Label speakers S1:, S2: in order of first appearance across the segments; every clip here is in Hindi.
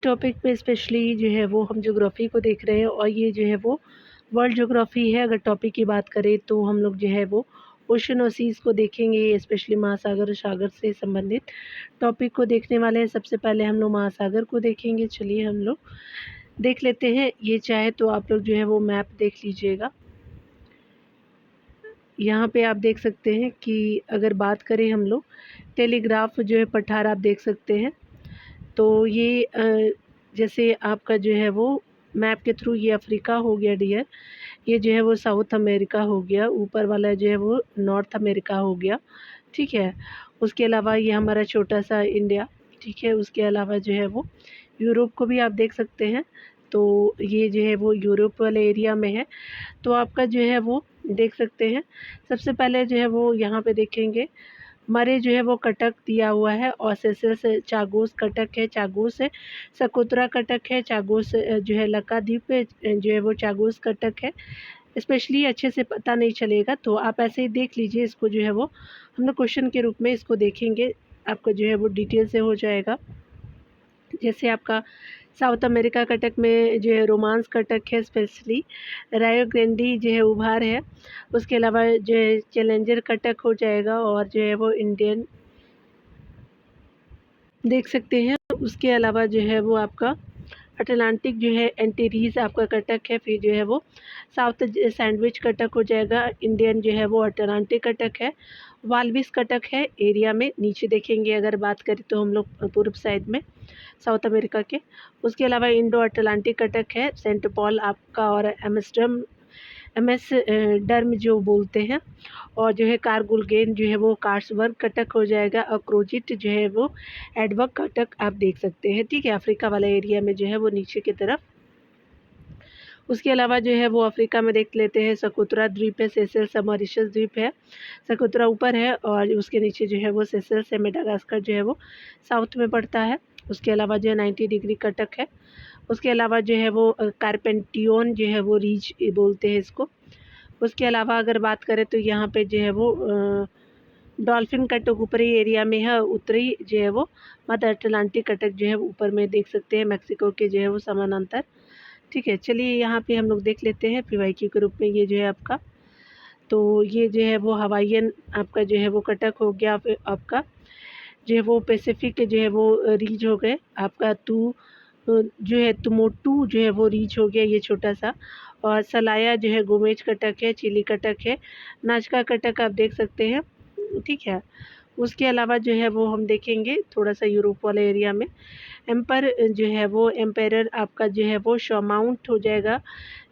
S1: टॉपिक पे स्पेशली जो है वो हम ज्योग्राफ़ी को देख रहे हैं और ये जो है वो वर्ल्ड ज्योग्राफ़ी है। अगर टॉपिक की बात करें तो हम लोग जो है वो ओशन और सीज़ को देखेंगे, स्पेशली महासागर और सागर से संबंधित टॉपिक को देखने वाले हैं। सबसे पहले हम लोग महासागर को देखेंगे। चलिए हम लोग देख लेते हैं। ये चाहे तो आप लोग जो है वो मैप देख लीजिएगा। यहाँ पे आप देख सकते हैं कि अगर बात करें हम लोग टेलीग्राफ जो है पठार आप देख सकते हैं। तो ये जैसे आपका जो है वो मैप के थ्रू ये अफ्रीका हो गया डियर, ये जो है वो साउथ अमेरिका हो गया, ऊपर वाला जो है वो नॉर्थ अमेरिका हो गया, ठीक है। उसके अलावा ये हमारा छोटा सा इंडिया, ठीक है। उसके अलावा जो है वो यूरोप को भी आप देख सकते हैं। तो ये जो है वो यूरोप वाले एरिया में है। तो आपका जो है वो देख सकते हैं। सबसे पहले जो है वो यहाँ पे देखेंगे मरे जो है वो कटक दिया हुआ है और सेसेल्स चागोस कटक है, चागोस है, सकोत्रा कटक है, चागोस जो है लक्काद्वीप पे जो है वो चागोस कटक है। स्पेशली अच्छे से पता नहीं चलेगा तो आप ऐसे ही देख लीजिए। इसको जो है वो हम लोग क्वेश्चन के रूप में इसको देखेंगे, आपको जो है वो डिटेल से हो जाएगा। जैसे आपका साउथ अमेरिका कटक में जो है रोमांस कटक है, स्पेशली रायो ग्रैंडी जो है उभार है। उसके अलावा जो है चैलेंजर कटक हो जाएगा और जो है वो इंडियन देख सकते हैं। उसके अलावा जो है वो आपका अटलांटिक जो है एंटीरीज आपका कटक है। फिर जो है वो साउथ सैंडविच कटक हो जाएगा। इंडियन जो है वो अटलांटिक कटक है। वाल्विस कटक है एरिया में नीचे देखेंगे। अगर बात करें तो हम लोग पूर्व साइड में साउथ अमेरिका के। उसके अलावा इंडो अटलांटिक कटक है, सेंट पॉल आपका और एम्स्टर्डम एमएस डर्म जो बोलते हैं। और जो है कारगुलगेन जो है वो कार्सवर्ग कटक हो जाएगा और क्रोजिट जो है वो एडवर्ग कटक आप देख सकते हैं, ठीक है। अफ्रीका वाला एरिया में जो है वो नीचे की तरफ। उसके अलावा जो है वो अफ्रीका में देख लेते हैं सकोत्रा द्वीप है, सेशेल्स मॉरिशस द्वीप है। सकोत्रा ऊपर है और उसके नीचे जो है वो सेशेल्स है। मेडागास्कर जो है वो साउथ में पड़ता है। उसके अलावा जो है 90 डिग्री कटक है। उसके अलावा जो है वो कार्पेंटियोन जो है वो रीज बोलते हैं इसको। उसके अलावा अगर बात करें तो यहाँ पे जो है वो डॉल्फिन कटक ऊपरी एरिया में है। उत्तरी जो है वो मध्य अटलांटिक कटक जो है ऊपर में देख सकते हैं, मैक्सिको के जो है वो समानांतर, ठीक है। चलिए यहाँ पे हम लोग देख लेते हैं पीवाईक्यू के रूप में। ये जो है आपका, तो ये जो है वो हवाईयन आपका जो है वो कटक हो गया। फिर आपका जो है वो पैसिफिक जो है वो रीज हो गए। आपका जो है तुमोटू जो है वो रीच हो गया, ये छोटा सा। और सलाया जो है गोमेज कटक है, चिली कटक है, नाचका कटक आप देख सकते हैं, ठीक है। उसके अलावा जो है वो हम देखेंगे थोड़ा सा यूरोप वाले एरिया में एम्पर जो है वो एम्पेरर आपका जो है वो शॉमाउंट हो जाएगा,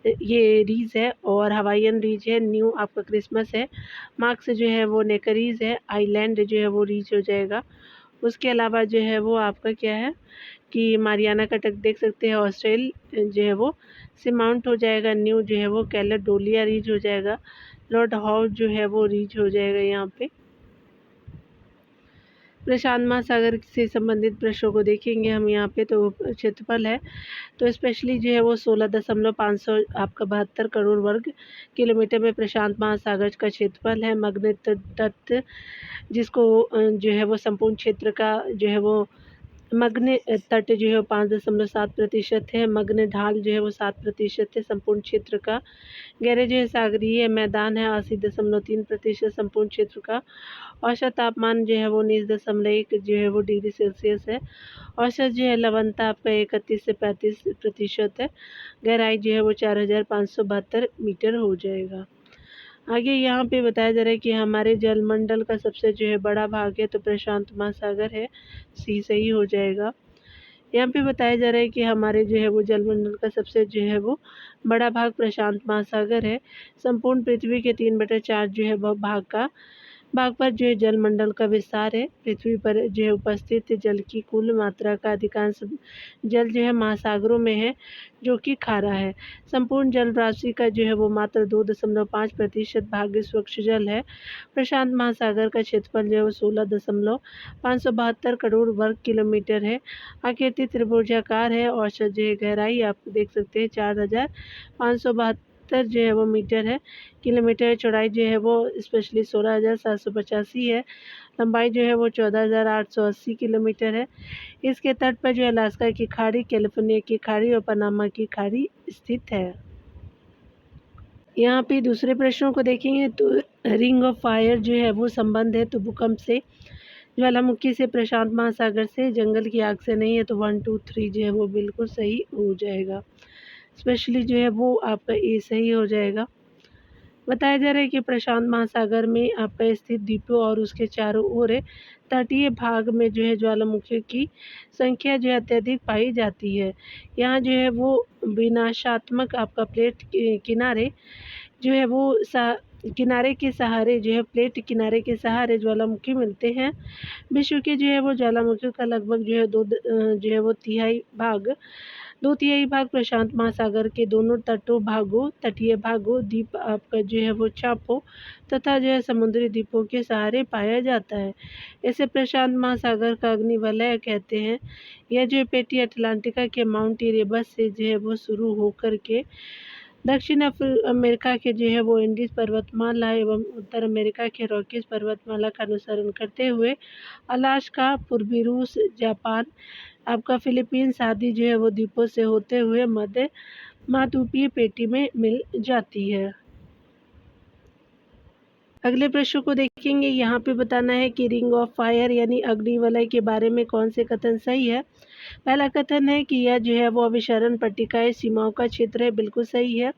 S1: ये रीज है। और हवाईयन रीज है, न्यू आपका क्रिसमस है। मार्क्स जो है वो नेकरीज है, आइलैंड जो है वो रीच हो जाएगा। उसके अलावा जो है वो आपका क्या है कि मारियाना कटक देख सकते हैं, ऑस्ट्रेल जो है वो सिमाउंट हो जाएगा। न्यू जो है वो कैलेडोनिया रीच हो जाएगा। लॉर्ड हाउ जो है वो रीच हो जाएगा यहाँ पे। प्रशांत महासागर से संबंधित प्रश्नों को देखेंगे हम यहाँ पे। तो क्षेत्रफल है तो स्पेशली जो है वो 16,500 आपका 72 करोड़ वर्ग किलोमीटर में प्रशांत महासागर का क्षेत्रफल है। मग्न तट जिसको जो है वो संपूर्ण क्षेत्र का जो है वो मग्न तट जो है 5.7% है। मग्न ढाल जो है वो 7% है संपूर्ण क्षेत्र का। गहरे जो है सागरीय मैदान है 80.3% संपूर्ण क्षेत्र का। औसत तापमान जो है वो 19.1 जो है वो डिग्री सेल्सियस है। औसत जो है लवणता आपका 31 से 35% है। गहराई जो है वो 4,572 मीटर हो जाएगा। आगे यहाँ पे बताया जा रहा है कि हमारे जलमंडल का सबसे जो है बड़ा भाग है तो प्रशांत महासागर है, सी सही हो जाएगा। यहाँ पे बताया जा रहा है कि हमारे जो है वो जलमंडल का सबसे जो है वो बड़ा भाग प्रशांत महासागर है। संपूर्ण पृथ्वी के 3/4 जो है वह भाग पर जो है जलमंडल का विस्तार है। पृथ्वी पर जो है उपस्थित जल की कुल मात्रा का अधिकांश जल जो है महासागरों में है, जो कि खारा है। संपूर्ण जल राशि का जो है वो मात्र 2.5% भाग स्वच्छ जल है। प्रशांत महासागर का क्षेत्रफल जो है वो 16,572 करोड़ वर्ग किलोमीटर है। आकृति त्रिभुजाकार है। औसत जो है गहराई आप देख सकते हैं 4,572 173 जो है वो मीटर है। किलोमीटर चौड़ाई जो है वो स्पेशली 16,785 है। लंबाई जो है वो 14,880 किलोमीटर है। इसके तट पर जो है अलास्का की खाड़ी, कैलिफोर्निया की खाड़ी और पनामा की खाड़ी स्थित है। यहाँ पे दूसरे प्रश्नों को देखेंगे तो रिंग ऑफ फायर जो है वो संबंध है तो भूकंप से, ज्वालामुखी से, प्रशांत महासागर से, जंगल की आग से नहीं है तो 1, 2, 3 जो है वो बिल्कुल सही हो जाएगा। स्पेशली जो है वो आपका ए सही हो जाएगा। बताया जा रहा है कि प्रशांत महासागर में आपका स्थित द्वीपों और उसके चारों ओर तटीय भाग में जो है ज्वालामुखी की संख्या जो है अत्यधिक पाई जाती है। यहाँ जो है वो विनाशात्मक आपका प्लेट किनारे जो है वो किनारे के सहारे जो है प्लेट किनारे के सहारे ज्वालामुखी मिलते हैं। विश्व के जो है वो ज्वालामुखी का लगभग जो है जो है वो दो तिहाई भाग प्रशांत महासागर के दोनों तटीय भागों, द्वीप आपका जो है वो चापों तथा जो है समुद्री द्वीपों के सहारे पाया जाता है। इसे प्रशांत महासागर का अग्निवलय कहते हैं। यह जो पेटी अटलांटिका के माउंट इरेबस से जो है वो शुरू होकर के दक्षिण अमेरिका के जो है वो इंडीज पर्वतमाला एवं उत्तर अमेरिका के रॉकीज पर्वतमाला का अनुसरण करते हुए अलास्का, पूर्वी रूस, जापान, आपका फिलीपींस आदि जो है वो द्वीपों से होते हुए मध्य महाद्वीपीय पेटी में मिल जाती है। अगले प्रश्न को देखेंगे। यहाँ पे बताना है कि रिंग ऑफ फायर यानी अग्निवलय के बारे में कौन से कथन सही है। पहला कथन है कि यह जो है वो अभिसरण पट्टिकाएं सीमाओं का क्षेत्र है, बिल्कुल सही है।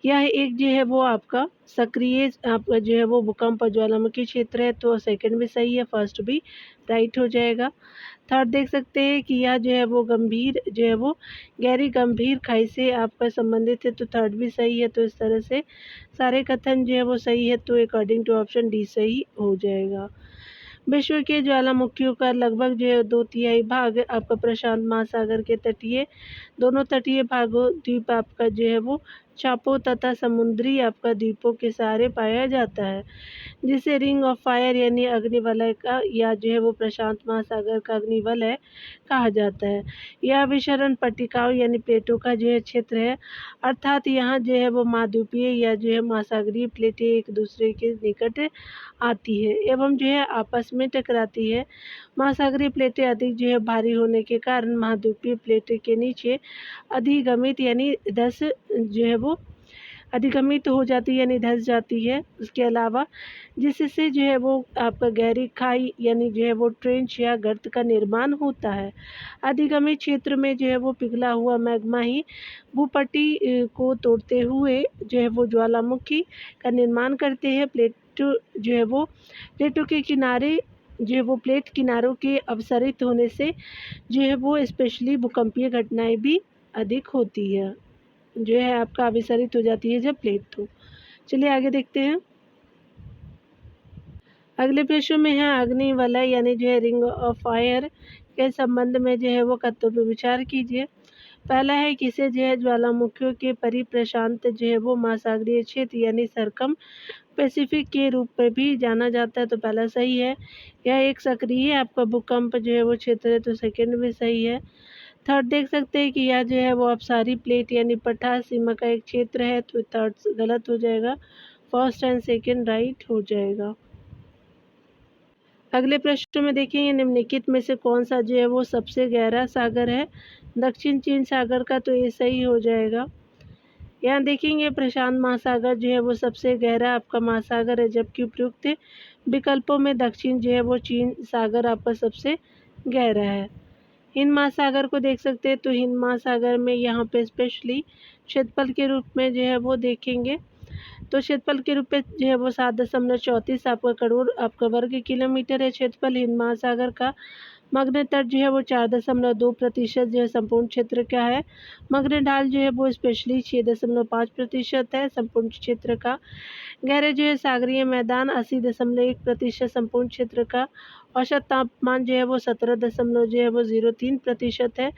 S1: यह एक जो है वो आपका सक्रिय आपका जो है वो भूकंप और ज्वालामुखी क्षेत्र है तो सेकंड भी सही है, फर्स्ट भी राइट हो जाएगा। थर्ड देख सकते हैं कि यह जो है वो गंभीर जो है वो गहरी गंभीर खाई से आपका संबंधित है तो थर्ड भी सही है। तो इस तरह से सारे कथन जो है वो सही है तो अकॉर्डिंग टू ऑप्शन डी सही हो जाएगा। विश्व के ज्वालामुखियों का लगभग जो है 2/3 भाग आपका प्रशांत महासागर के दोनों तटीय भागों, द्वीप आपका जो है वो चापों तथा समुद्री आपका द्वीपों के सहारे पाया जाता है, जिसे रिंग ऑफ फायर यानी अग्निवलय का या जो है वो प्रशांत महासागर का अग्निवलय कहा जाता है। यह अभिसरण पट्टिकाओं यानी प्लेटों का जो है क्षेत्र है, अर्थात यहाँ जो है वो महाद्वीपीय या जो है महासागरीय प्लेटें एक दूसरे के निकट आती है एवं जो है आपस में टकराती है। महासागरीय प्लेटें अधिक जो है भारी होने के कारण महाद्वीपीय प्लेटें के नीचे अधिगमित यानी धस जो है वो अधिगमित हो जाती है यानी धस जाती है। उसके अलावा जिससे जो है वो आपका गहरी खाई यानी जो है वो ट्रेंच या गर्त का निर्माण होता है। अधिगमित क्षेत्र में जो है वो पिघला हुआ मैग्मा ही भूपट्टी को तोड़ते हुए जो है वो ज्वालामुखी का निर्माण करते हैं। प्लेटों के किनारे जो है वो प्लेट किनारों के अपसरित होने से जो है वो स्पेशली भूकंपीय घटनाएं भी अधिक होती है, जो है आपका अभिसरित हो जाती है जब प्लेट तो। चलिए आगे देखते हैं। अगले प्रश्न में है अग्निवलय यानी जो है रिंग ऑफ फायर के संबंध में जो है वो कथनों पर विचार कीजिए। पहला है किसे जो है ज्वालामुखियों के परिप्रशांत जो है वो महासागरीय क्षेत्र यानी सरकम पैसिफिक के रूप में भी जाना जाता है तो पहला सही है। यह एक सक्रिय आपका भूकंप जो है वो क्षेत्र है तो सेकंड भी सही है। थर्ड देख सकते हैं कि यह जो है वो अपसारी प्लेट यानी पठार सीमा का एक क्षेत्र है तो थर्ड गलत हो जाएगा, फर्स्ट एंड सेकंड राइट हो जाएगा। अगले प्रश्न में देखेंगे निम्नलिखित में से कौन सा जो है वो सबसे गहरा सागर है। दक्षिण चीन सागर का तो ये सही हो जाएगा। यहाँ देखेंगे प्रशांत महासागर जो है वो सबसे गहरा आपका महासागर है, जबकि उपयुक्त विकल्पों में दक्षिण जो है वो चीन सागर आपका सबसे गहरा है। हिंद महासागर को देख सकते हैं तो हिंद महासागर में यहाँ पे स्पेशली क्षेत्रफल के रूप में जो है वो देखेंगे तो क्षेत्रफल के रूप में जो है वो 7.34 आपका करोड़ आपका वर्ग किलोमीटर है क्षेत्रफल हिंद महासागर का। मग्न तट जो है वो 4.2% जो है संपूर्ण क्षेत्र का है। मग्न ढाल जो है वो स्पेशली 6.5% है संपूर्ण क्षेत्र का। गहरे जो है सागरीय मैदान 80.1% संपूर्ण क्षेत्र का। औसत तापमान जो है वो 17.03% है।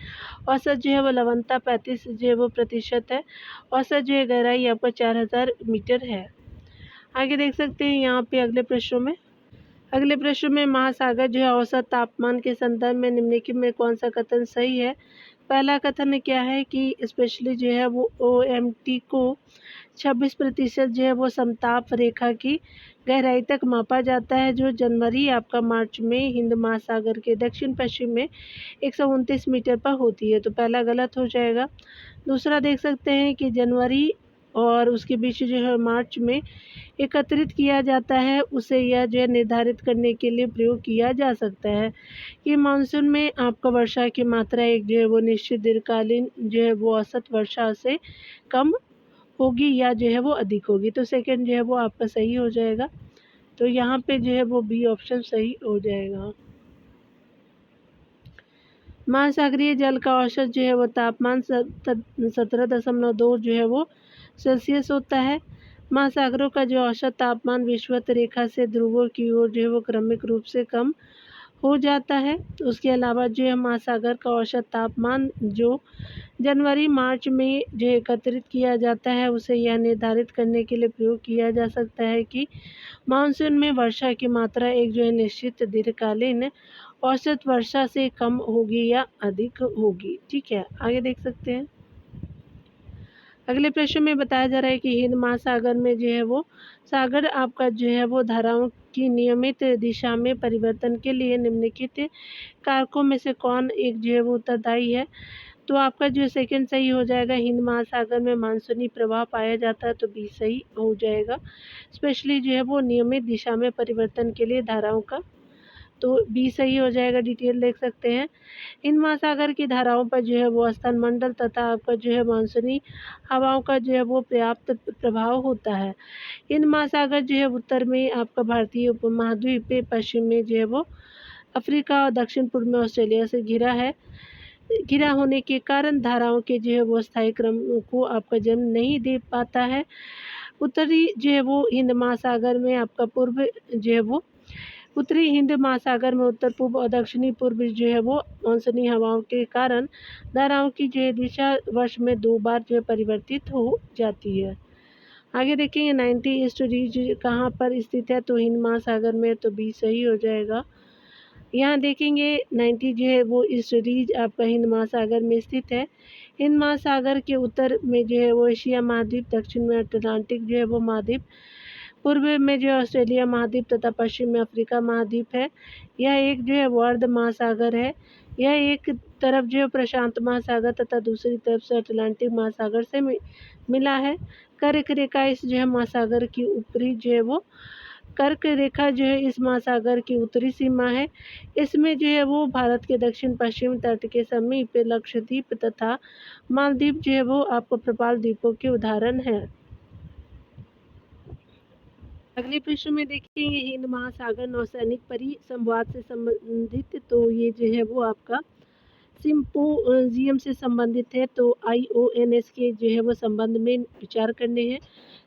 S1: औसत जो है वो लवणता 35 जो है वो प्रतिशत है। औसत जो है गहराई आपका 4000 मीटर है। आगे देख सकते हैं यहाँ पे अगले प्रश्न में महासागर जो है औसत तापमान के संदर्भ में निम्नलिखित में कौन सा कथन सही है। पहला कथन क्या है कि स्पेशली जो है वो OMT को 26% जो है वो समताप रेखा की गहराई तक मापा जाता है, जो जनवरी आपका मार्च में हिंद महासागर के दक्षिण पश्चिम में 129 मीटर पर होती है। तो पहला गलत हो जाएगा। दूसरा देख सकते हैं कि जनवरी और उसके बीच जो है मार्च में एकत्रित किया जाता है, उसे यह जो है निर्धारित करने के लिए प्रयोग किया जा सकता है कि मानसून में आपका वर्षा की मात्रा एक जो है वो निश्चित दीर्घकालीन जो है वो औसत वर्षा से कम होगी या जो है वो अधिक होगी। तो सेकंड जो है वो आपका सही हो जाएगा। तो यहाँ पे जो है वो बी ऑप्शन सही हो जाएगा। महासागरीय जल का औसत जो है वो तापमान 17.2 जो है वो सेल्सियस होता है। महासागरों का जो औसत तापमान विषुवत रेखा से ध्रुवों की ओर जो है वो क्रमिक रूप से कम हो जाता है। उसके अलावा जो है महासागर का औसत तापमान जो जनवरी मार्च में जो एकत्रित किया जाता है, उसे यह निर्धारित करने के लिए प्रयोग किया जा सकता है कि मानसून में वर्षा की मात्रा एक जो है निश्चित दीर्घकालीन औसत वर्षा से कम होगी या अधिक होगी। ठीक है, आगे देख सकते हैं। अगले प्रश्न में बताया जा रहा है कि हिंद महासागर में जो है वो सागर आपका जो है वो धाराओं की नियमित दिशा में परिवर्तन के लिए निम्नलिखित कारकों में से कौन एक जो है वो उत्तरदायी है। तो आपका जो सेकंड सही हो जाएगा। हिंद महासागर में मानसूनी प्रवाह पाया जाता है, तो बी सही हो जाएगा। स्पेशली जो है वो नियमित दिशा में परिवर्तन के लिए धाराओं का, तो बी सही हो जाएगा। डिटेल देख सकते हैं। हिंद महासागर की धाराओं पर जो है वो स्तनमंडल तथा आपका जो है मानसूनी हवाओं का जो है वो पर्याप्त प्रभाव होता है। हिंद महासागर जो है उत्तर में आपका भारतीय उपमहाद्वीप, पश्चिम में जो है वो अफ्रीका और दक्षिण पूर्व में ऑस्ट्रेलिया से घिरा होने के कारण धाराओं के जो है वो स्थायी क्रम को आपका जन्म नहीं दे पाता है। उत्तरी जो है वो हिंद महासागर में आपका पूर्व जो है वो उत्तरी हिंद महासागर में उत्तर पूर्व और दक्षिणी पूर्व जो है वो मानसूनी हवाओं के कारण धाराओं की जो है दिशा वर्ष में 2 बार जो है परिवर्तित हो जाती है। आगे देखेंगे 90 ईस्ट रीज कहाँ पर स्थित है, तो हिंद महासागर में, तो बी सही हो जाएगा। यहाँ देखेंगे 90 जो है वो ईस्ट रीज आपका हिंद महासागर में स्थित है। हिंद महासागर के उत्तर में जो है वो एशिया महाद्वीप, दक्षिण में अटलांटिक जो है वो महाद्वीप, पूर्व में जो ऑस्ट्रेलिया महाद्वीप तथा पश्चिम में अफ्रीका महाद्वीप है। यह एक जो है वो अर्ध महासागर है। यह एक तरफ जो है प्रशांत महासागर तथा दूसरी तरफ से अटलांटिक महासागर से मिला है। कर्क रेखा इस जो है महासागर की ऊपरी जो है वो कर्क रेखा जो है इस महासागर की उत्तरी सीमा है। इसमें जो है वो भारत के दक्षिण पश्चिम तट के समीप लक्षद्वीप तथा मालदीव जो है वो आपको प्रपाल द्वीपों के उदाहरण है। अगले प्रश्न में देखेंगे हिंद महासागर नौसैनिक परिसंवाद से संबंधित, तो ये जो है वो आपका सिंपोजियम से संबंधित है। तो IONS के जो है वो संबंध में विचार करने हैं।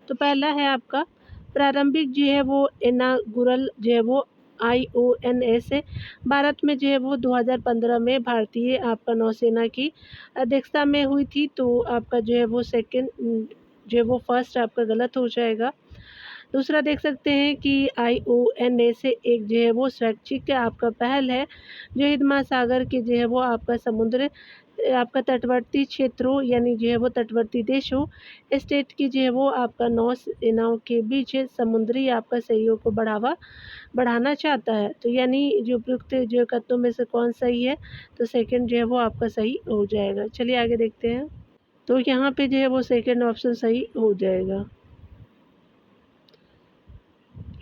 S1: तो पहला है आपका प्रारंभिक जो है वो इनागुरल जो है वो IONS है भारत में जो है वो 2015 में भारतीय आपका नौसेना की अध्यक्षता में हुई थी। तो आपका जो है वो सेकंड जो है वो फर्स्ट आपका गलत हो जाएगा। दूसरा देख सकते हैं कि IONS एक जो है वो स्वैच्छिक आपका पहल है, जो हिंद महासागर के जो है वो आपका समुद्र आपका तटवर्ती क्षेत्रों यानी जो है वो तटवर्ती देशों स्टेट की जो है वो आपका नौसेनाओं के बीच समुद्री आपका सहयोग को बढ़ाना चाहता है। तो यानी जो उपयुक्त जो कथनों में से कौन सही है, तो सेकंड जो है वो आपका सही हो जाएगा। चलिए आगे देखते हैं। तो यहाँ पे जो है वो सेकंड ऑप्शन सही हो जाएगा।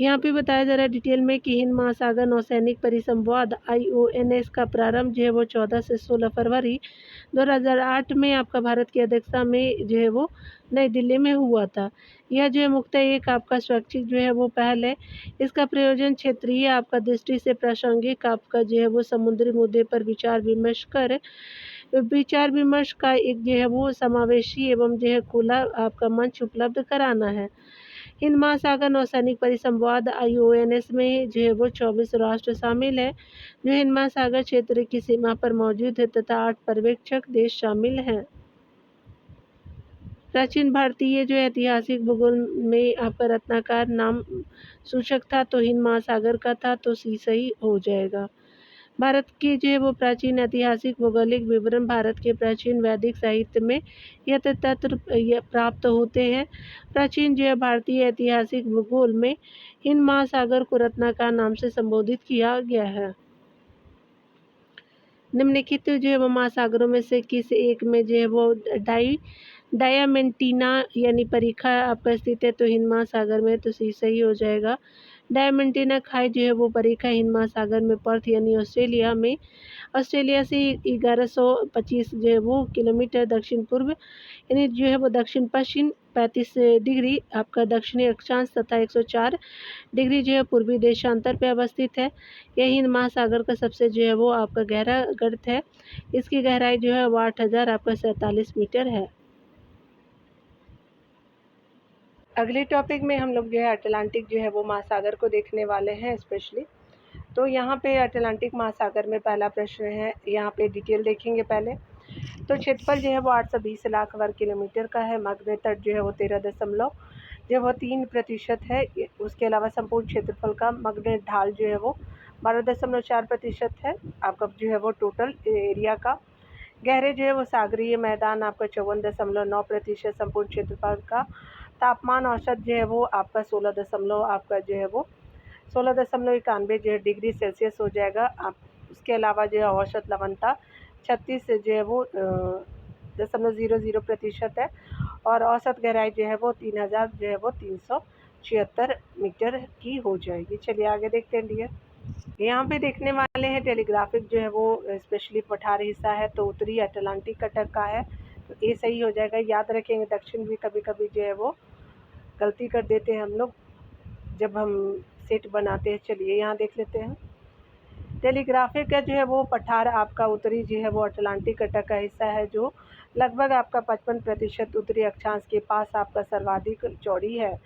S1: यहाँ पे बताया जा रहा है डिटेल में कि हिंद महासागर नौसैनिक परिसंवाद IONS का प्रारंभ जो है वो 14 से 16 फरवरी 2008 में आपका भारत की अध्यक्षता में जो है वो नई दिल्ली में हुआ था। यह जो है मुख्यतः एक आपका स्वैच्छिक जो है वो पहल है। इसका प्रयोजन क्षेत्रीय आपका दृष्टि से प्रासंगिक आपका जो है वो समुद्री मुद्दे पर विचार विमर्श का एक जो है वो समावेशी एवं जो है खुला आपका मंच उपलब्ध कराना है। हिंद महासागर नौसैनिक परिसंवाद IONS में जो है वो 24 राष्ट्र शामिल है, जो हिंद महासागर क्षेत्र की सीमा पर मौजूद है तथा 8 पर्यवेक्षक देश शामिल हैं। प्राचीन भारतीय जो ऐतिहासिक भूगोल में आपका रत्नाकर नाम सूचक था, तो हिंद महासागर का था, तो सी सही हो जाएगा। भारत के जो है वो प्राचीन ऐतिहासिक भौगोलिक विवरण भारत के प्राचीन वैदिक साहित्य में यह प्राप्त होते हैं। प्राचीन जो है भारतीय ऐतिहासिक भूगोल में हिंद महासागर को रत्नाकर नाम से संबोधित किया गया है। निम्नलिखित जो है वो महासागरों में से किस एक में जो है वो डायमंटीना यानी परीखा आपका स्थित है? तो हिंद महासागर में, तो सही हो जाएगा। डायमंटीना खाई जो है वो परीखा हिंद महासागर में, पर्थ यानी ऑस्ट्रेलिया से 1125 जो है वो किलोमीटर दक्षिण पूर्व यानी जो है वो दक्षिण पश्चिम 35 डिग्री आपका दक्षिणी अक्षांश तथा 104 डिग्री जो है पूर्वी देशांतर पे अवस्थित है। यह हिंद महासागर का सबसे जो है वो आपका गहरा गर्त है। इसकी गहराई जो है वो 8000 आपका 47 मीटर है। अगले टॉपिक में हम लोग जो है अटलांटिक जो है वो महासागर को देखने वाले हैं स्पेशली। तो यहाँ पे अटलांटिक महासागर में पहला प्रश्न है, यहाँ पे डिटेल देखेंगे पहले। तो क्षेत्रफल जो है वो 820 लाख वर्ग किलोमीटर का है। मध्य तट जो है वो 13.3% है। उसके अलावा संपूर्ण क्षेत्रफल का मध्य ढाल जो है वो 12.4% है आपका जो है वो टोटल एरिया का। गहरे जो है वो सागरीय मैदान आपका 54.9% संपूर्ण क्षेत्रफल का। तापमान औसत जो है वो आपका 16.91 जो है डिग्री सेल्सियस हो जाएगा। आप उसके अलावा जो है औसत लवणता 36 जो है वो 0.00% है और औसत गहराई जो है वो 3000 जो है वो 376 मीटर की हो जाएगी। चलिए आगे देखते हैं डियर। यहाँ पे देखने वाले हैं टेलीग्राफिक जो है वो स्पेशली पठार हिस्सा है, तो उत्तरी अटलांटिक कटक का है, तो ये सही हो जाएगा। याद रखेंगे दक्षिण भी कभी कभी जो है वो गलती कर देते हैं हम लोग जब हम सेट बनाते हैं। चलिए यहाँ देख लेते हैं। टेलीग्राफिक का जो है वो पठार आपका उत्तरी जो है वो अटलांटिक कटक का हिस्सा है, जो लगभग आपका 55% उत्तरी अक्षांश के पास आपका सर्वाधिक चौड़ी है।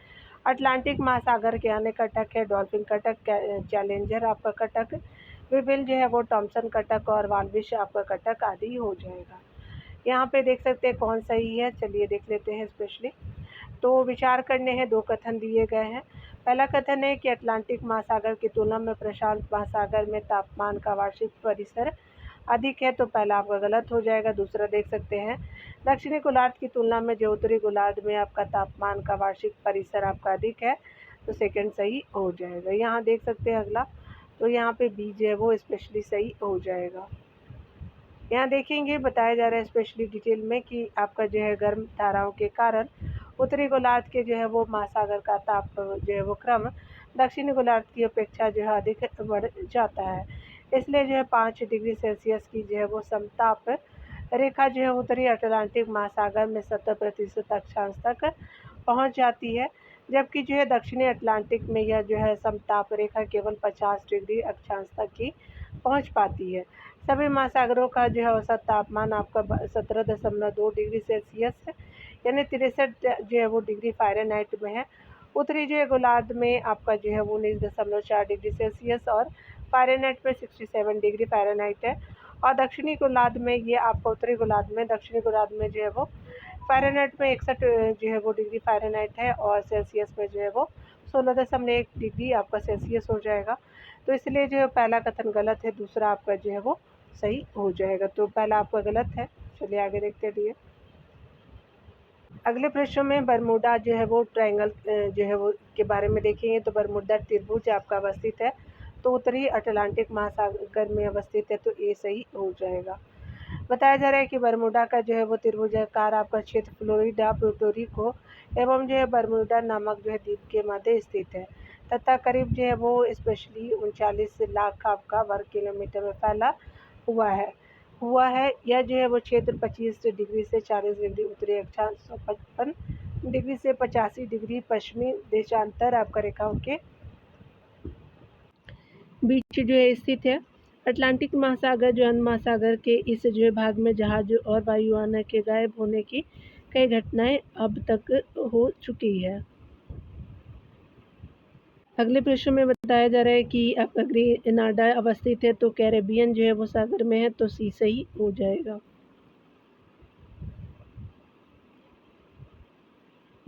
S1: अटलांटिक महासागर के अन्य कटक है डॉल्फिन कटक, चैलेंजर आपका कटक, विभिन्न जो है वो टॉमसन कटक और वालविश आपका कटक आदि हो जाएगा। यहाँ पे देख सकते हैं कौन सही है। चलिए देख लेते हैं स्पेशली। तो विचार करने हैं, 2 कथन दिए गए हैं। पहला कथन है कि अटलांटिक महासागर की तुलना में प्रशांत महासागर में तापमान का वार्षिक परिसर अधिक है, तो पहला आपका गलत हो जाएगा। दूसरा देख सकते हैं दक्षिणी गोलार्ध की तुलना में जो उत्तरी गोलार्ध में आपका तापमान का वार्षिक परिसर आपका अधिक है, तो सेकंड सही हो जाएगा। यहाँ देख सकते हैं अगला, तो यहाँ पे बी जो है वो स्पेशली सही हो जाएगा। यहाँ देखेंगे बताया जा रहा है स्पेशली डिटेल में कि आपका जो है गर्म धाराओं के कारण उत्तरी गोलार्ध के जो है वो महासागर का ताप जो है वो क्रम दक्षिणी गोलार्ध की अपेक्षा जो है अधिक बढ़ जाता है। इसलिए जो है 5 डिग्री सेल्सियस की जो है वो समताप रेखा जो है उत्तरी अटलांटिक महासागर में 70% अक्षांश तक पहुंच जाती है, जबकि जो है दक्षिणी अटलांटिक में यह जो है समताप रेखा केवल 50 डिग्री अक्षांश तक ही पहुंच पाती है। सभी महासागरों का जो है औसत तापमान आपका 17.2 डिग्री सेल्सियस यानी 63 जो है वो डिग्री फ़ारेनहाइट में है। उत्तरी जो है गोलार्ध में आपका जो है वो 19.4 डिग्री सेल्सियस और फ़ारेनहाइट में 67 डिग्री फ़ारेनहाइट है। और दक्षिणी गोलार्ध में ये आपका उत्तरी गोलार्ध में दक्षिणी गोलार्ध में जो है वो फ़ारेनहाइट में 61 जो है वो डिग्री फ़ारेनहाइट है और सेल्सियस में जो है वो 16.1 डिग्री आपका सेल्सियस हो जाएगा। तो इसलिए जो है पहला कथन गलत है, दूसरा आपका जो है वो सही हो जाएगा। तो पहला आपका गलत है। चलिए आगे देखते हैं डियर। अगले प्रश्न में बरमूडा जो है वो ट्रायंगल जो है वो के बारे में देखेंगे। तो बरमूडा त्रिभुज आपका अवस्थित है, तो उत्तरी अटलांटिक महासागर में अवस्थित है, तो ये सही हो जाएगा। बताया जा रहा है कि बरमूडा का जो है वो त्रिभुजाकार आपका क्षेत्र फ्लोरिडा, प्यूर्टोरिको एवं जो है बरमूडा नामक जो है द्वीप के मध्य स्थित है तथा करीब जो है वो स्पेशली 39 लाख आपका वर्ग किलोमीटर में फैला हुआ है। यह जो है वो क्षेत्र 25 डिग्री से 40 डिग्री उत्तरी अक्षांश, 155 डिग्री से 85 डिग्री पश्चिमी देशांतर आपका रेखाओं के बीच जो है स्थित है। अटलांटिक महासागर जो हिंद महासागर के इस जो है भाग में जहाज और वायुयान के गायब होने की कई घटनाएं अब तक हो चुकी है। अगले प्रश्न में बताया जा रहा है कि आपका ग्रेनाडा अवस्थित है, तो कैरेबियन जो है वो सागर में है, तो सी सही हो जाएगा।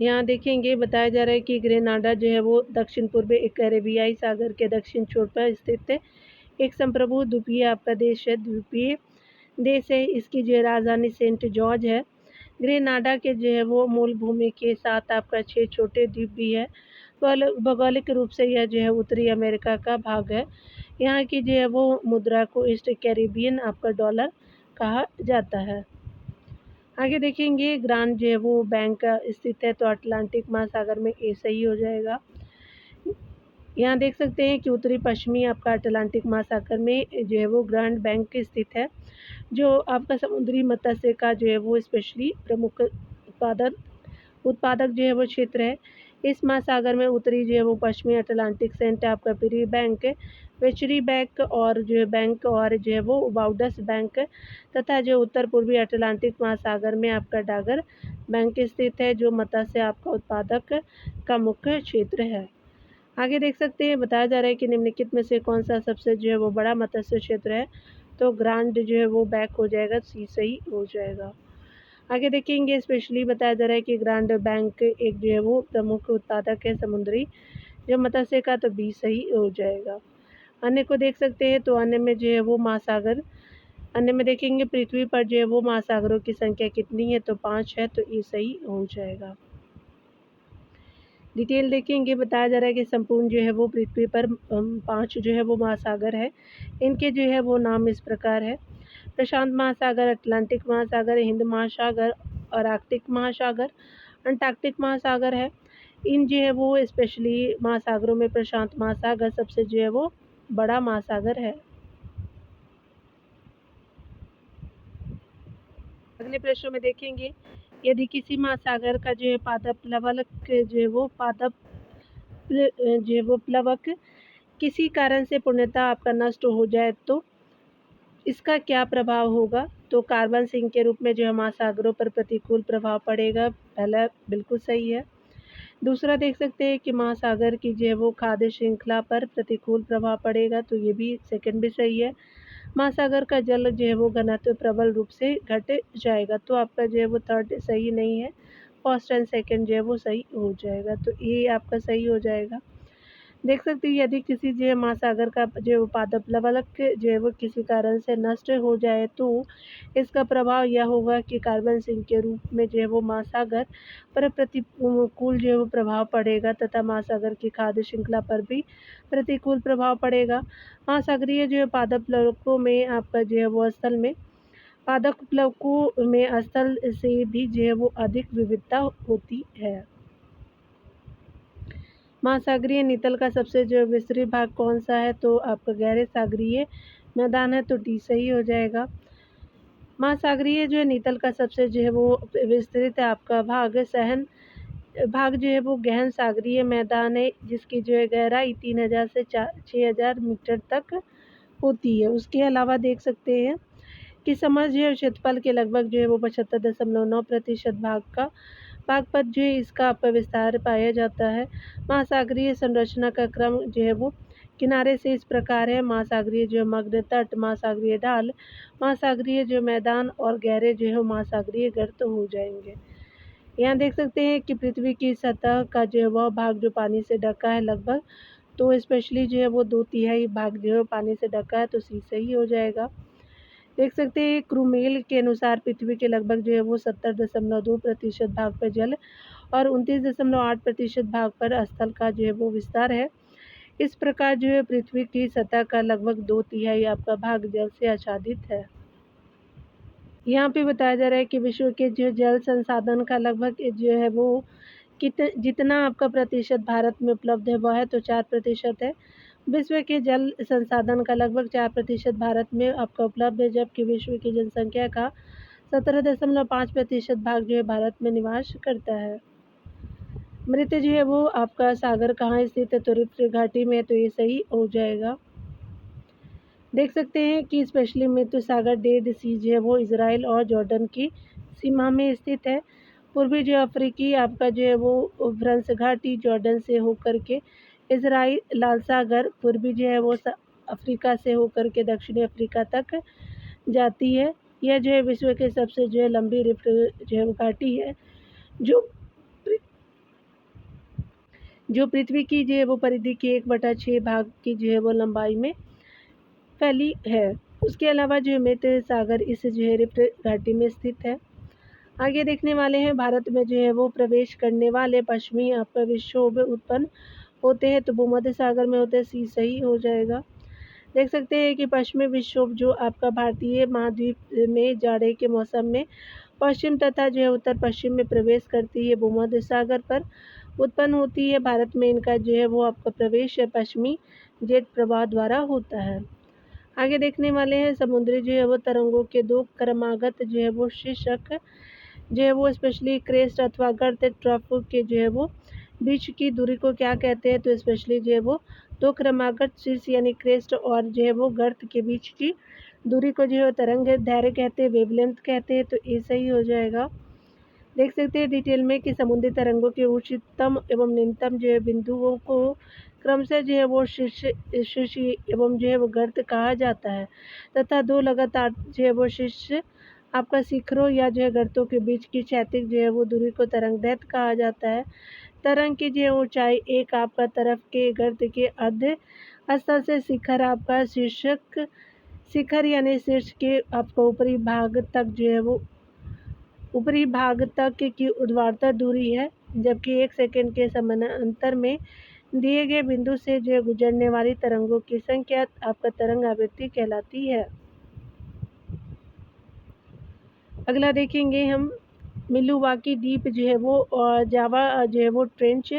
S1: यहाँ देखेंगे बताया जा रहा है कि ग्रेनाडा जो है वो दक्षिण पूर्व कैरेबियाई सागर के दक्षिण छोर पर स्थित है। एक संप्रभु द्वीपीय आपका देश है, द्वीपीय देश है। इसकी जो है राजधानी सेंट जॉर्ज है। ग्रेनाडा के जो है वो मूल भूमि के साथ आपका 6 छोटे द्वीप भी है। भौगोलिक रूप से यह जो है उत्तरी अमेरिका का भाग है। यहाँ की जो है वो मुद्रा को ईस्ट कैरिबियन आपका डॉलर कहा जाता है। आगे देखेंगे ग्रांड जो है वो बैंक स्थित है, तो अटलांटिक महासागर में ए सही हो जाएगा। यहाँ देख सकते हैं कि उत्तरी पश्चिमी आपका अटलांटिक महासागर में जो है वो ग्रांड बैंक स्थित है, जो आपका समुद्री मत्स्य का जो है वो स्पेशली प्रमुख उत्पादक जो है वो क्षेत्र है। इस महासागर में उत्तरी जो है वो पश्चिमी अटलांटिक सेंट आपका प्री बैंक, वेचरी बैंक और जो है वो बाउडस बैंक तथा जो उत्तर पूर्वी अटलांटिक महासागर में आपका डागर बैंक स्थित है, जो मत्स्य आपका उत्पादक का मुख्य क्षेत्र है। आगे देख सकते हैं बताया जा रहा है कि निम्नलिखित में से कौन सा सबसे जो है वो बड़ा मत्स्य क्षेत्र है, तो ग्रांड जो है वो बैक हो जाएगा, सी सही हो जाएगा। आगे देखेंगे स्पेशली बताया जा रहा है कि ग्रांड बैंक एक जो है वो प्रमुख उत्पादक है समुद्री जो मत्स्य का, तो बी सही हो जाएगा। अन्य को देख सकते हैं, तो अन्य में जो है वो महासागर, अन्य में देखेंगे पृथ्वी पर जो है वो महासागरों की संख्या कितनी है, तो 5 है, तो ये सही हो जाएगा। डिटेल देखेंगे बताया जा रहा है कि संपूर्ण जो है वो पृथ्वी पर 5 जो है वो महासागर है। इनके जो है वो नाम इस प्रकार है: प्रशांत महासागर, अटलांटिक महासागर, हिंद महासागर और आर्कटिक महासागर। अंटार्कटिक महासागर है। इन जो है वो स्पेशली महासागरों में प्रशांत महासागर सबसे जो है वो बड़ा महासागर है। अगले प्रश्न में देखेंगे, यदि किसी महासागर का जो है पादप प्लवक जो है वो प्लवक किसी कारण से पूर्णतः आपका नष्ट हो जाए, तो इसका क्या प्रभाव होगा, तो कार्बन सिंक के रूप में जो है महासागरों पर प्रतिकूल प्रभाव पड़ेगा। पहला बिल्कुल सही है। दूसरा देख सकते हैं कि महासागर की जो है वो खाद्य श्रृंखला पर प्रतिकूल प्रभाव पड़ेगा, तो ये भी सेकंड भी सही है। महासागर का जल जो है वो घनत्व प्रबल रूप से घट जाएगा, तो आपका जो है वो थर्ड सही नहीं है। फर्स्ट एंड सेकंड जो है वो सही हो जाएगा, तो ये आपका सही हो जाएगा। देख सकते हैं यदि किसी जो है महासागर का जो पादप प्लवक जो है वो किसी कारण से नष्ट हो जाए, तो इसका प्रभाव यह होगा कि कार्बन सिंक के रूप में जो है वो महासागर पर प्रतिकूल जो है वो प्रभाव पड़ेगा तथा महासागर की खाद्य श्रृंखला पर भी प्रतिकूल प्रभाव पड़ेगा। महासागरीय जो है पादप प्लवकों में आपका जो है वो स्थल में पादप प्लवकों में स्थल से भी जो है वो अधिक विविधता होती है। महासागरीय नितल का सबसे जो विस्तृत भाग कौन सा है, तो आपका गहरे सागरीय मैदान है, तो डी सही हो जाएगा। महासागरीय जो है नितल का सबसे जो है वो विस्तृत आपका भाग जो है वो गहन सागरीय मैदान है, जिसकी जो है गहराई 3000 से 6000 मीटर तक होती है। उसके अलावा देख सकते हैं कि समझ जो है क्षेत्रफल के लगभग जो है वो 75.9% भाग पर जो है इसका आपका विस्तार पाया जाता है। महासागरीय संरचना का क्रम जो है वो किनारे से इस प्रकार है: महासागरीय जो मग्न तट, महासागरीय ढाल, महासागरीय जो मैदान और गहरे जो है महासागरीय गर्त हो जाएंगे। यहाँ देख सकते हैं कि पृथ्वी की सतह का जो है वह भाग जो पानी से ढका है लगभग, तो स्पेशली जो है वो 2/3 भाग जो है पानी से ढका है, तो सी सही हो जाएगा। देख सकते हैं क्रूमेल के अनुसार पृथ्वी के लगभग जो है वो 70.2% भाग पर जल और 29.8% भाग पर स्थल का जो है वो विस्तार है। इस प्रकार जो है पृथ्वी की सतह का लगभग 2/3 आपका भाग जल से आच्छादित है। यहाँ पे बताया जा रहा है कि विश्व के जो जल संसाधन का लगभग जो है वो जितना आपका प्रतिशत भारत में उपलब्ध है वह है, तो 4% है। विश्व के जल संसाधन का लगभग 4% भारत में आपका उपलब्ध है, जबकि विश्व की जनसंख्या का 17.5% भाग जो है भारत में निवास करता है। मृत जो है वो आपका सागर कहाँ स्थित है, तो रिफ्ट घाटी में, तो ये सही हो जाएगा। देख सकते हैं कि स्पेशली मृत्यु सागर डेड सी जो है वो इजराइल और जॉर्डन की सीमा में स्थित है। पूर्वी जो अफ्रीकी आपका जो है वो भ्रंश घाटी जॉर्डन से होकर के इजराइल, लाल सागर पूर्वी जो है वो अफ्रीका से होकर के दक्षिणी अफ्रीका तक जाती है। यह जो है विश्व के सबसे जो है लंबी रिफ्ट जो है वो घाटी है, जो पृथ्वी की जो है वो परिधि की 1/6 भाग की जो है वो लंबाई में फैली है। उसके अलावा जो मृत सागर इस जो है रिफ्ट घाटी में स्थित है। आगे देखने वाले हैं, भारत में जो है वो प्रवेश करने वाले पश्चिमी आपका विक्षोभ उत्पन्न होते हैं, तो भूमध्य सागर में होते हैं, सी सही हो जाएगा। देख सकते हैं कि पश्चिमी विक्षोभ जो आपका भारतीय महाद्वीप में जाड़े के मौसम में पश्चिम तथा जो है उत्तर पश्चिम में प्रवेश करती है, भूमध्य सागर पर उत्पन्न होती है। भारत में इनका जो है वो आपका प्रवेश पश्चिमी जेट प्रवाह द्वारा होता है। आगे देखने वाले हैं, समुद्री जो है वो तरंगों के दो क्रमागत जो है वो शीर्षक जो है वो स्पेशली क्रेस्ट अथवा गर्त ट्रफ के जो है वो बीच की दूरी को क्या कहते हैं, तो स्पेशली जो है वो दो क्रमागत शीर्ष यानी क्रेस्ट और जो है वो गर्त के बीच की दूरी को जो है तरंग दैर्घ्य कहते हैं, वेवलेंथ कहते हैं, तो ये सही हो जाएगा। देख सकते हैं डिटेल में कि समुद्री तरंगों के उच्चतम एवं निम्नतम जो है बिंदुओं को क्रमशः जो है वो शीर्ष एवं जो है वो गर्त कहा जाता है, तथा दो लगातार जो है वो शीर्ष आपका शिखरों या जो है गर्तों के बीच की क्षैतिज जो है वो दूरी को तरंग दैर्घ्य कहा जाता है। तरंग की जो है ऊंचाई एक आपका तरफ के गर्त के अर्ध स्तर से शिखर आपका शीर्षक शिखर यानी शीर्ष के आपका ऊपरी भाग तक जो है वो ऊपरी भाग तक की ऊर्ध्वाधर दूरी है, जबकि 1 सेकंड के समानांतर में दिए गए बिंदु से जो गुजरने वाली तरंगों की संख्या आपका तरंग आवृत्ति कहलाती है। अगला देखेंगे हम, मिलुवाकी द्वीप जो है वो और जावा जो है वो ट्रेंच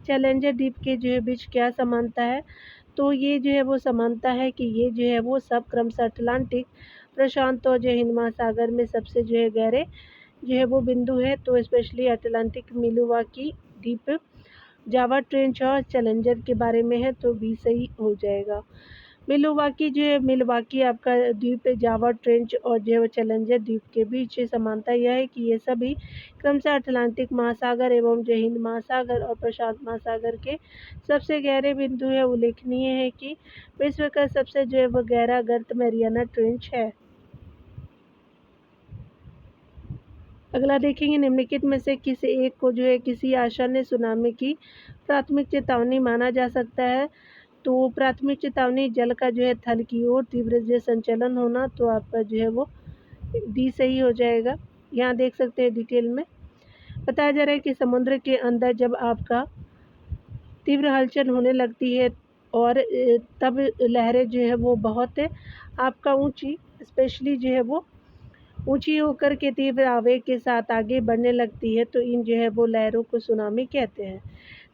S1: चैलेंजर द्वीप के जो है बीच क्या समानता है, तो ये जो है वो समानता है कि ये जो है वो सब क्रमशः अटलांटिक, प्रशांत और जो हिंद महासागर में सबसे जो है गहरे जो है वो बिंदु है, तो स्पेशली अटलांटिक, मिलुवाकी द्वीप, जावा ट्रेंच और चैलेंजर के बारे में है, तो भी सही हो जाएगा। मिलुवाकी जो है मिलवाकी आपका द्वीप, जावा ट्रेंच और जो है चैलेंजर द्वीप के बीच समानता यह है कि ये सभी क्रमशः अटलांटिक महासागर एवं जो हिंद महासागर और प्रशांत महासागर के सबसे गहरे बिंदु है। उल्लेखनीय है कि विश्व का सबसे जो है वो गहरा गर्त मैरियाना ट्रेंच है। अगला देखेंगे, निम्नलिखित में से किसी एक को जो है किसी आशा सुनामी की प्राथमिक चेतावनी माना जा सकता है, तो प्राथमिक चेतावनी जल का जो है थल की ओर तीव्र जो संचलन होना, तो आपका जो है वो डी सही हो जाएगा। यहाँ देख सकते हैं डिटेल में बताया जा रहा है कि समुद्र के अंदर जब आपका तीव्र हलचल होने लगती है और तब लहरें जो है वो बहुत आपका ऊंची स्पेशली जो है वो ऊंची होकर के तीव्र आवेग के साथ आगे बढ़ने लगती है, तो इन जो है वो लहरों को सुनामी कहते हैं।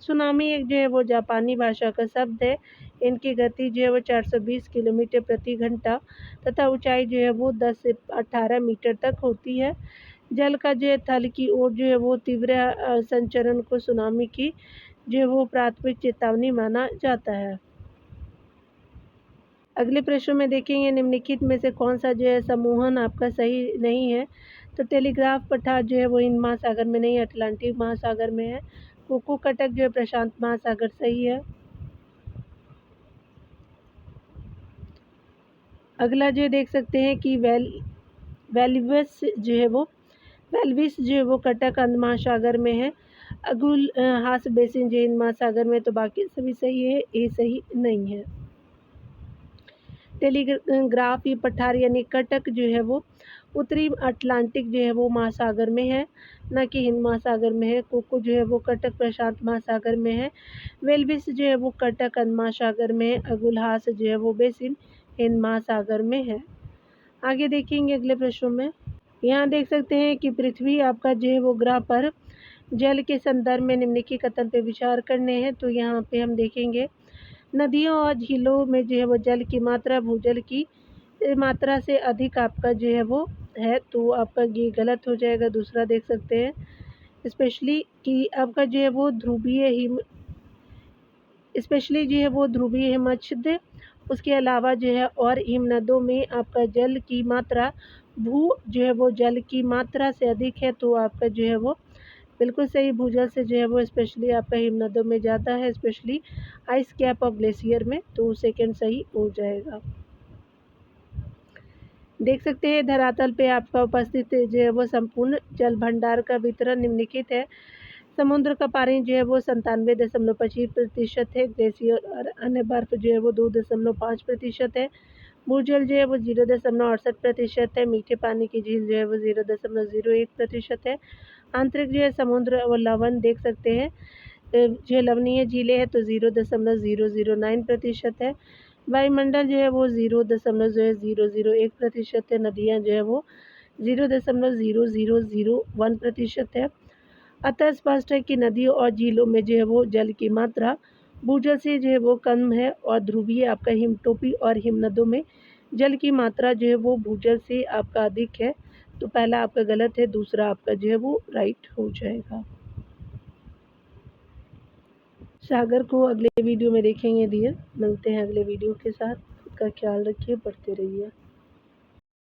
S1: सुनामी एक जो है वो जापानी भाषा का शब्द है। इनकी गति जो है वो 420 किलोमीटर प्रति घंटा तथा ऊंचाई जो है वो 10 से 18 मीटर तक होती है। जल का जो है थल की ओर जो है वो तीव्र संचरण को सुनामी की जो है वो प्राथमिक चेतावनी माना जाता है। अगले प्रश्न में देखेंगे, निम्नलिखित में से कौन सा जो है समूहन आपका सही नहीं है, तो टेलीग्राफ पठार जो है वो हिंद महासागर में नहीं, अटलांटिक महासागर में है। कुकू कटक जो है प्रशांत महासागर सही है। अगला जो देख सकते हैं कि वेल्विस जो है वो कटक अंध महासागर में है। अगुल हास बेसिन जो हिंद महासागर में, तो बाकी सभी सही है, ये सही नहीं है। टेलीग्राफ ये पठार यानी कटक जो है वो उत्तरी अटलांटिक जो है वो महासागर में है, न कि हिंद महासागर में है। कुकू जो है वो कटक प्रशांत महासागर में है। वेल्विस जो है वो कटक अंध महासागर में है। अगुलहास जो है वो बेसिन हिंद महासागर में है। आगे देखेंगे अगले प्रश्नों में, यहाँ देख सकते हैं कि पृथ्वी आपका जो है वो ग्रह पर जल के संदर्भ में निम्नलिखित कथन पे विचार करने हैं, तो यहाँ पे हम देखेंगे नदियों और झीलों में जो है वो जल की मात्रा भूजल की मात्रा से अधिक आपका जो है वो है, तो आपका ये गलत हो जाएगा। दूसरा देख सकते हैं स्पेशली कि आपका जो है वो ध्रुवीय हिमच्छिद, उसके अलावा जो है और हिमनदों में आपका जल की मात्रा जो है वो जल की मात्रा से अधिक है, तो आपका जो है वो बिल्कुल सही। भूजल से जो है वो स्पेशली आपका हिमनदों में ज़्यादा है, स्पेशली आइस कैप और ग्लेशियर में, तो सेकंड सही हो जाएगा। देख सकते हैं धरातल पे आपका उपस्थित जो है वो संपूर्ण जल भंडार का वितरण निम्नलिखित है। समुद्र का पानी जो है वो 97.25% है। ग्लेशियर और अन्य बर्फ जो है वो 2.5% है। भूजल जो है वो 0.68% है। मीठे पानी की झील जो है वो 0.01% है। आंतरिक जो है समुद्र और लवण देख सकते हैं, जो लवणीय झीलें हैं तो 0.009% है। वायुमंडल जो है वो 0.0001% है। नदियाँ जो है वो 0.0001% है। अतः स्पष्ट है कि नदियों और झीलों में जो है वो जल की मात्रा भूजल से जो है वो कम है, और ध्रुवीय आपका हिमटोपी और हिमनदों में जल की मात्रा जो है वो भूजल से आपका अधिक है। तो पहला आपका गलत है, दूसरा आपका जो है वो राइट हो जाएगा। सागर को अगले वीडियो में देखेंगे डियर। मिलते हैं अगले वीडियो के साथ। खुद का ख्याल रखिए, पढ़ते रहिए।